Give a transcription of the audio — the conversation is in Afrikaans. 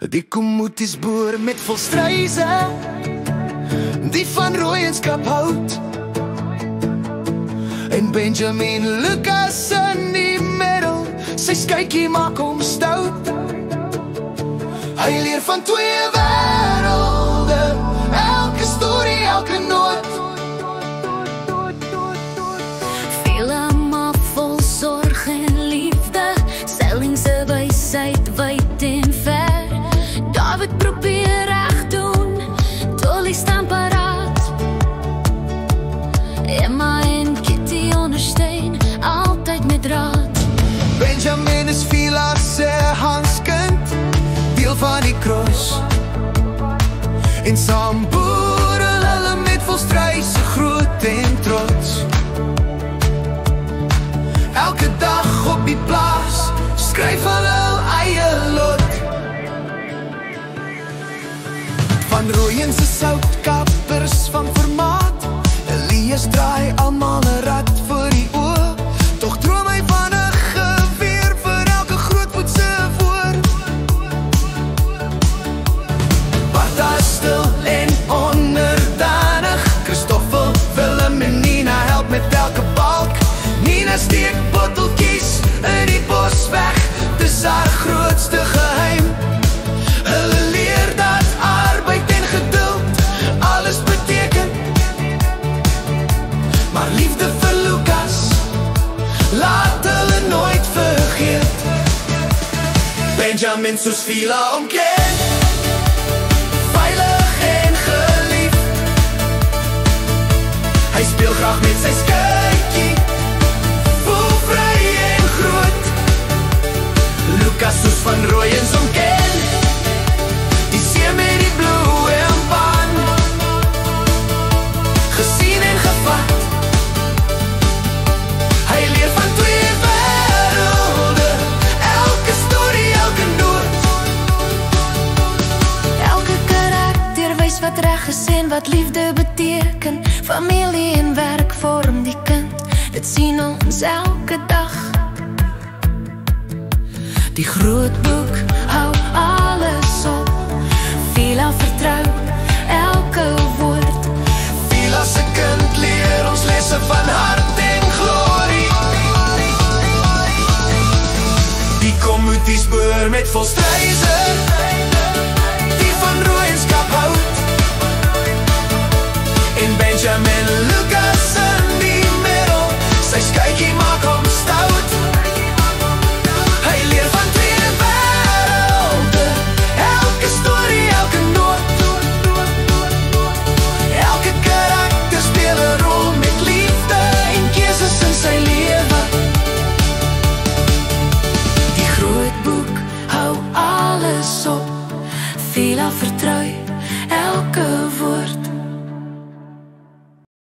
Die komoetiesboer met volstruise, die van rooienskap hout, en Benjamin Lucas in die middel, sy skykie maak hom stout. Hy leer van twee wêrelde, elke storie, elke noot. Vele maar vol sorg en liefde, Selling se wysheid wyd en ver. David probeer reg doen, Dolly staan paraat. Emma en Kitty ondersteun, altyd met raad. Benjamin is Vila se Hanskind, deel van die kros. En saam boer hulle met volstruise, groot en trots. Elke dag op die plaas, skryf hulle eie lot. Van rooiens se soutkappers van formaat, Elias draai almal 'n rad voor die oë. Tog droom hy van 'n geweer vir elke grootmoed se voor. Bartha is stil en onderdanig, Christoffel, Willem en Nina help met elke balk. Nina steek botteltjies in die bos weg, dis haar grootste geheim. Hulle leer dat arbeid en geduld alles beteken, maar liefde vir Lucas laat hulle nooit vergeet. Benjamin soos Vila omken, veilig en geliefd. Hy speel graag met sy skytjie, voel vry en groot. Lucas soos van rooiens omken, die see met die blou en baan, gesien en gevat. Hy leer van twee wêrelde, elke storie, elke noot. Elke karakter wys wat reg is en wat liefde beteken. Familie en werk vorm die kind, dit sien ons elke dag. Die groot boek hou alles op, Vila vertrou elke woord. Vila se kind leer ons lesse van hart en glorie. Die komoetiesboer met volstruise, die van rooienskap hout, en Benjamin Lucas in die middel, sy skytjie maak hom stout. Hy leer van twee wêrelde, elke storie, elke noot. Elke karakter speel 'n rol met liefde en keuses in sy lewe. Die groot boek hou alles op, Vila vertrou elke woord.